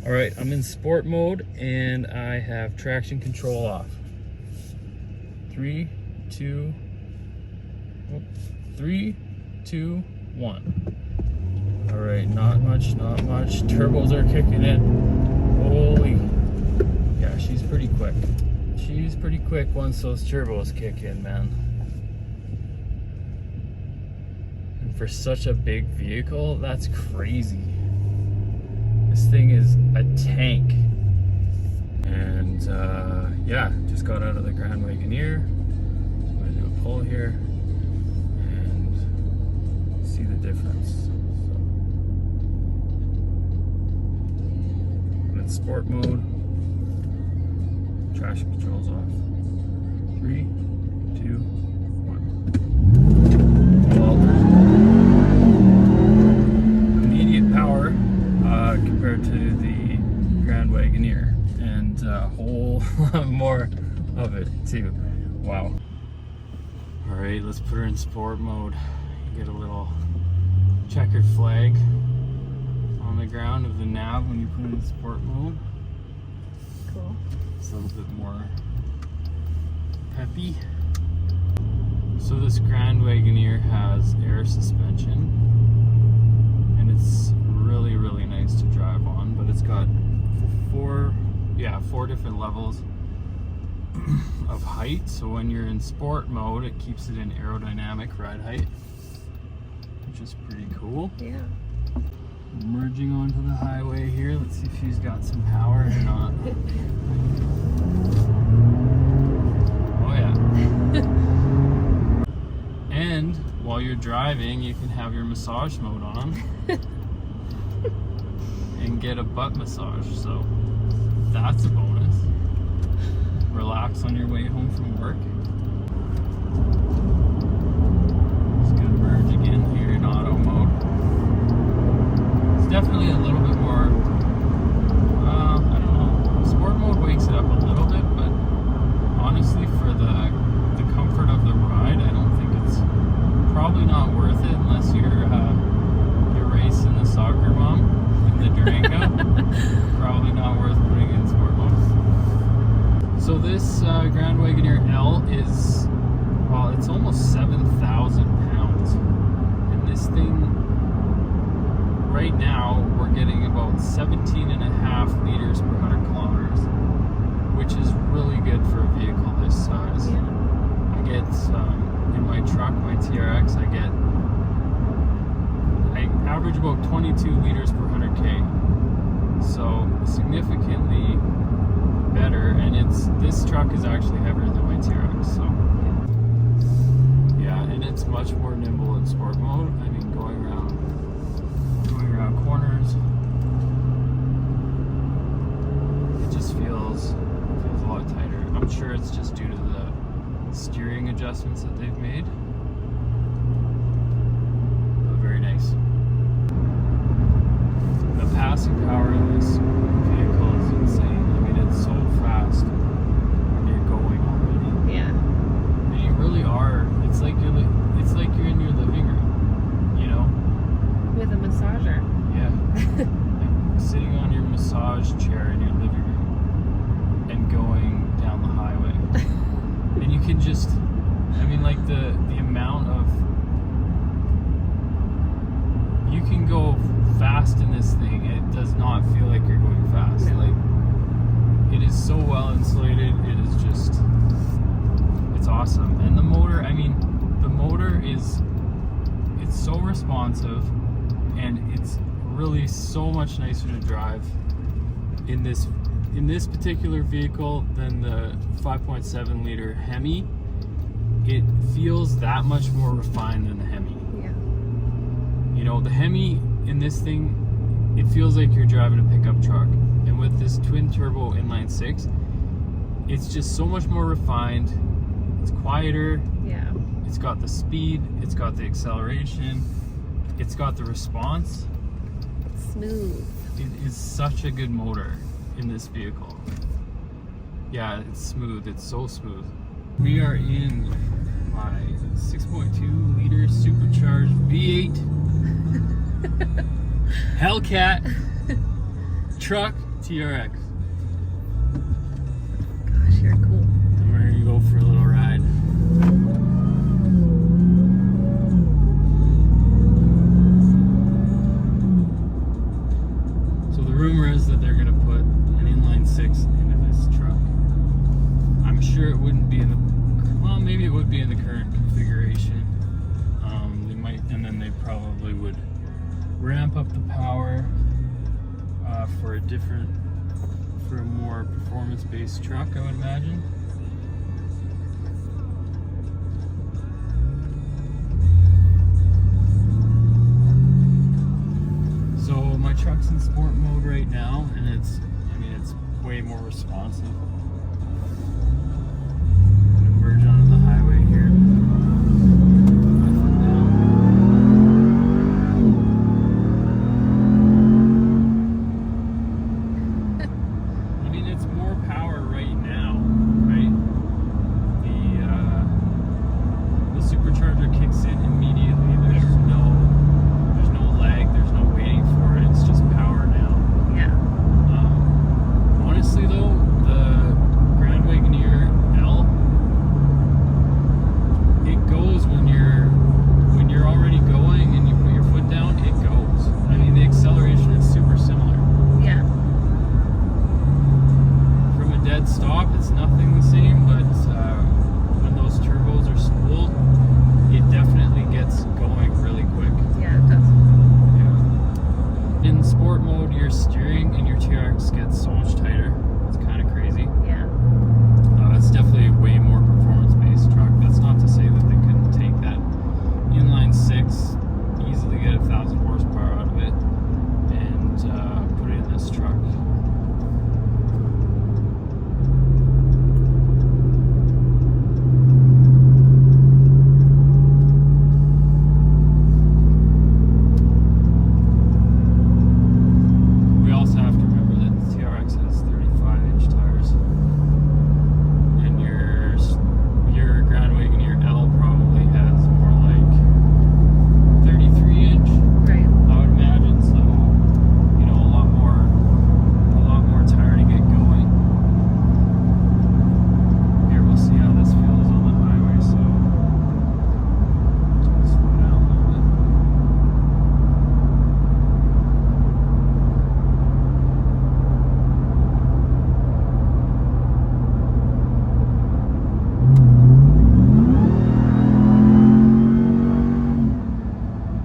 All right, I'm in sport mode and I have traction control off. 3, 2, 1. All right, not much. Turbos are kicking in. Holy, yeah, she's pretty quick. She's pretty quick once those turbos kick in, man. And for such a big vehicle, that's crazy. This thing is a tank. And yeah, just got out of the Grand Wagoneer. I'm gonna do a pull here and see the difference. So, I'm in sport mode. Traction controls off. 3, 2, 1. Well, immediate power compared to the Grand Wagoneer, and a whole lot more of it too. Wow. All right, let's put her in sport mode. You get a little checkered flag on the ground of the nav when you put it in sport mode. Cool. It's a little bit more peppy. So this Grand Wagoneer has air suspension, and it's really, really nice to drive on, but it's got four different levels of height. So when you're in sport mode, it keeps it in aerodynamic ride height, which is pretty cool. Yeah. Merging onto the highway here. Let's see if she's got some power or not. Oh yeah. And while you're driving, you can have your massage mode on and get a butt massage. So that's a bonus. Relax on your way home from work. Just gonna merge again here in auto mode. It's definitely a little bit more, I don't know, sport mode wakes it up a little bit, but honestly for the comfort of the ride, I don't think it's probably not worth it unless you're racing the soccer mom in the Durango. Probably not worth putting in sport mode. So this Grand Wagoneer L is, well, it's almost 7,000 pounds. And this thing, right now, we're getting about 17.5 liters per 100 kilometers, which is really good for a vehicle this size. Yeah. I get, in my truck, my TRX, I average about 22 liters per 100K. So significantly better, and this truck is actually heavier than my TRX, so yeah, and it's much more nimble in sport mode. I mean, going around corners, it just feels a lot tighter. I'm sure it's just due to the steering adjustments that they've made, but very nice. The passing power in this vehicle is insane. I mean, it's so fast when you're going already. Yeah. And you really are. It's like you're in your living room, you know? With a massager. Yeah. Like sitting on your massage chair in your living room and going down the highway. And you can just, I mean, like the amount of, you can go fast in this thing, it does not feel like you're going fast. No. Like, it is so well insulated. It is just, it's awesome. And the motor, I mean, the motor is, it's so responsive, and it's really so much nicer to drive in this particular vehicle than the 5.7 liter Hemi. It feels that much more refined than the Hemi. Yeah. You know, the Hemi in this thing, it feels like you're driving a pickup truck. And with this twin turbo inline 6, it's just so much more refined. It's quieter. Yeah. It's got the speed. It's got the acceleration. It's got the response. Smooth. It is such a good motor in this vehicle. Yeah, it's smooth. It's so smooth. We are in my 6.2 liter supercharged V8 Hellcat truck TRX. Gosh, you're cool. And we're gonna go for a little ride. So the rumor is that they're gonna put an inline 6 into this truck. I'm sure it wouldn't be in the, well, maybe it would be in the current configuration. They might, and then they probably would ramp up the power for a different, for a more performance-based truck, I would imagine. So my truck's in sport mode right now, and it's, I mean, it's way more responsive. I'm gonna merge onto the highway here. I mean, it's more power right now, right? The supercharger kicks in immediately. There's no lag. There's no waiting for it. It's just power now. Yeah. Honestly, though, the Grand Wagoneer L, it goes when you're already going and you put your foot down. It goes. I mean, the acceleration is super similar. Yeah. From a dead stop, it's nothing the same, but when those turbos are spooled, it definitely gets going really quick. Yeah, it does. Yeah. In sport mode, your steering and your TRX gets so much tighter. It's kind of crazy. Yeah. It's definitely a way more performance-based truck. That's not to say that they couldn't take that inline 6, easily get 1,000 horsepower out of it, and put it in this truck. We also have to remember that the TRX has 35-inch tires, and your Grand Wagoneer L probably has more like 33-inch, Right. I would imagine. So, you know, a lot more tire to get going. Here, we'll see how this feels on the highway. So, slow down a little bit.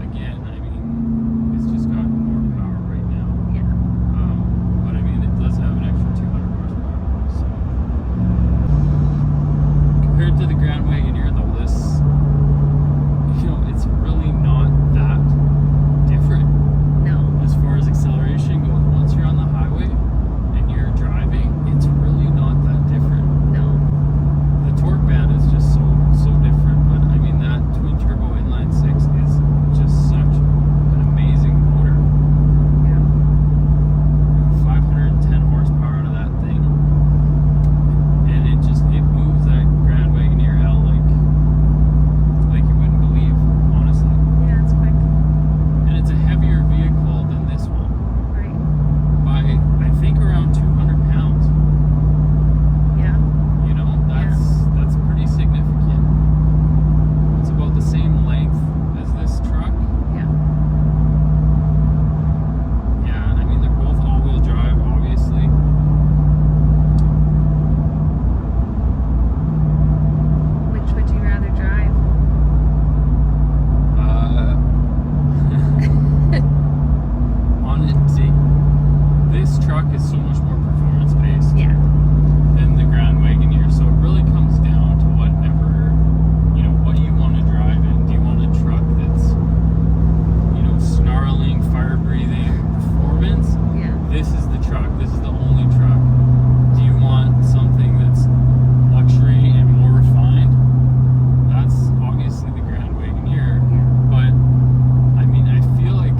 Again, I mean, it's just got more power right now. Yeah. But I mean, it does have an extra 200 horsepower. So compared to the Grand Wagoneer, though, this, you know, it's really not that different No. as far as acceleration goes. Once you're on the highway and you're driving, it's really not that different. No. The torque band is just so different, but I mean, that twin turbo inline 6 is just such an amazing motor. Yeah. 510 horsepower out of that thing, and it moves that Grand Wagoneer L like you wouldn't believe, honestly. Yeah, it's quick. And it's a heavier vehicle than this one Right. by, I think, around 200 pounds. Yeah. You know, that's pretty significant. It's about the same length as this truck. Yeah. Yeah, I mean, they're both all-wheel drive, obviously. Which would you rather drive? On it, this truck is so much more performance-based Yeah. than the Grand Wagoneer, so it really comes down to whatever, you know, what do you want to drive in? Do you want a truck that's, you know, snarling, fire-breathing performance? Yeah. This is the truck. This is the only truck. Do you want something that's luxury and more refined? That's obviously the Grand Wagoneer. Yeah. But I mean, I feel like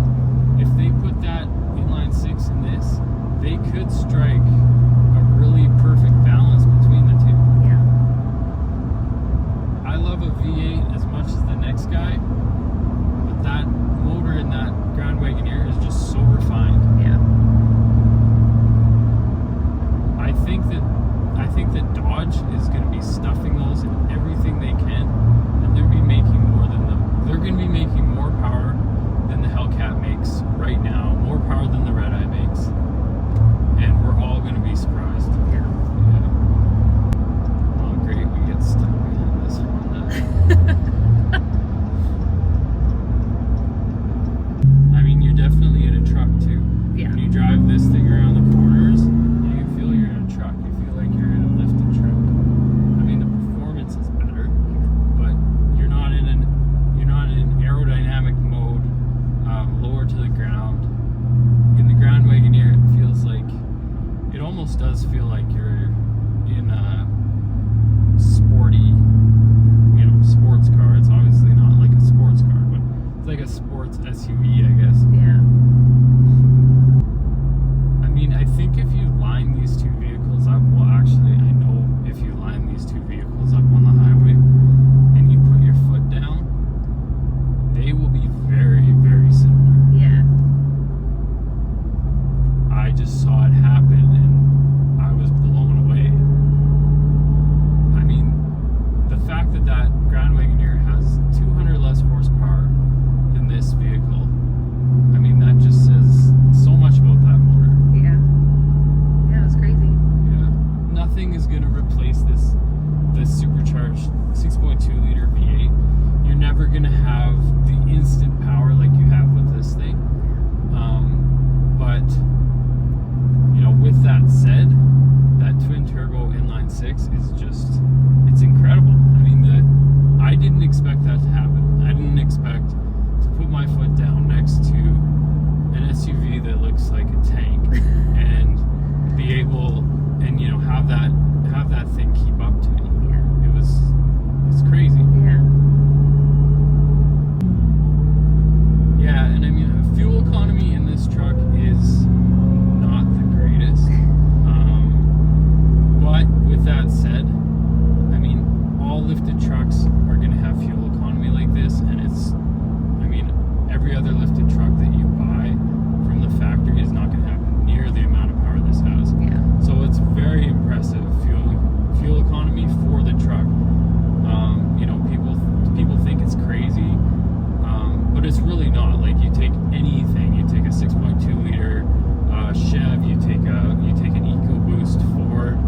if they put that inline 6 in this, they could drive this thing around the corners, you can feel you're in a truck. You feel like you're in a lifted truck. I mean, the performance is better, but you're not in an aerodynamic mode, lower to the ground. In the Grand Wagoneer, it feels like, it almost does feel like you're in a sporty, sports car. It's obviously not like a sports car, but it's like a sports SUV, I guess. Yeah. I mean, I think if you line these two vehicles up, well, actually, I know if you line these two vehicles up on the highway and you put your foot down, they will be very, very similar. Yeah. I just saw it happen and I was blown away. I mean, the fact that that Grand Wagoneer has 200 less horsepower than this vehicle, I mean, that just says so much about that motor. Yeah. Yeah, it was crazy. Yeah. Nothing is going to replace this supercharged 6.2 liter V8. You're never going to have the instant power like you have with this thing. But with that said, that twin turbo inline six is just, it's incredible. I mean, I didn't expect that to happen. I didn't expect to put my foot down next to an SUV that looks like a tank and be able, and have that thing keep up to me. Yeah. It's crazy. Yeah. Yeah, and I mean, fuel economy in this truck is not the greatest. But with that said, I mean, all lifted trucks are going to have fuel economy like this, and every other lifted truck that you buy from the factory is not going to have near the amount of power this has. Yeah. So it's very impressive fuel economy for the truck. People think it's crazy, but it's really not. Like, you take anything, you take a 6.2 liter Chev, you take an EcoBoost Ford,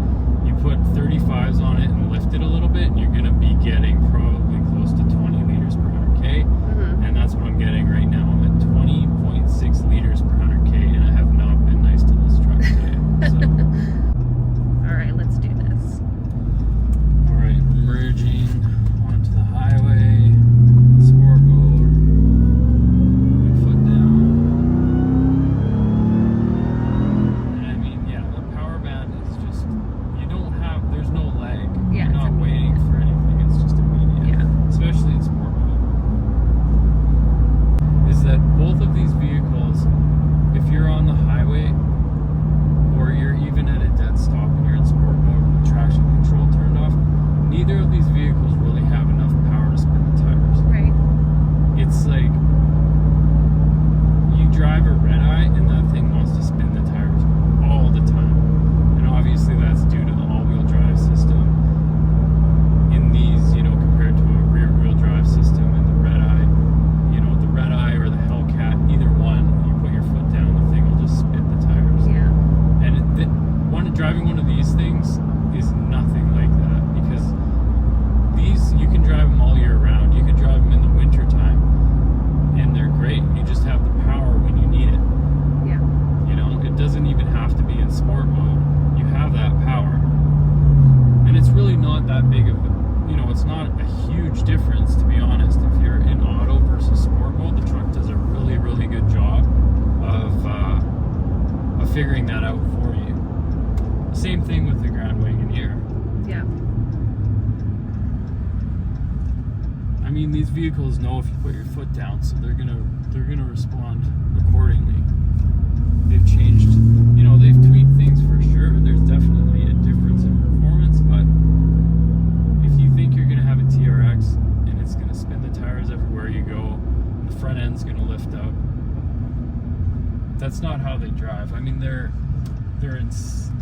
you put 35s on it and lift it a little bit, and you're going to be getting probably close to 20 liters per 100K. Mm-hmm. And that's what I'm getting right now. I'm at 20.6 liters per 100K, and I have not been nice to this truck today. So. All right, let's do this. All right, merging onto the highway, sport mode, my foot down. And I mean, yeah, the power band is just, there's no lag. Yeah, You're not waiting for anything, it's just immediate. Yeah. Especially in sport mode. Is that both of these vehicles, if you're on the highway or you're even at a dead stop and you're in sport mode with traction control turned off, neither of these vehicles really have enough power to spin the tires. Right. It's like you drive a red eye and that thing wants to spin the tires all the time. And obviously that's due to the all-wheel drive system in these, compared to a rear-wheel drive system. And the red eye, the red eye or the Hellcat, either one, you put your foot down, the thing will just spin the tires. Yeah. And driving one of these things is nothing like that, because these, you can drive them all year round. You can drive them in the winter time, and they're great. You just have the power when you need it. Yeah. It doesn't even have to be in sport mode. You have that power. And it's really not that big of it's not a huge difference, to be honest. If you're in auto versus sport mode, the truck does a really, really good job of figuring that out for you. Same thing with the Grand Wagoneer. Yeah. I mean, these vehicles know if you put your foot down, so they're gonna respond accordingly. They've changed, they've tweaked things for sure. There's definitely a difference in performance, but if you think you're gonna have a TRX and it's gonna spin the tires everywhere you go, and the front end's gonna lift up, that's not how they drive. I mean, they're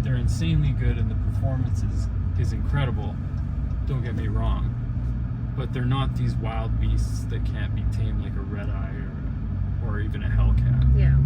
insanely good, and the performance is incredible. Don't get me wrong, but they're not these wild beasts that can't be tamed like a red eye or even a Hellcat. Yeah.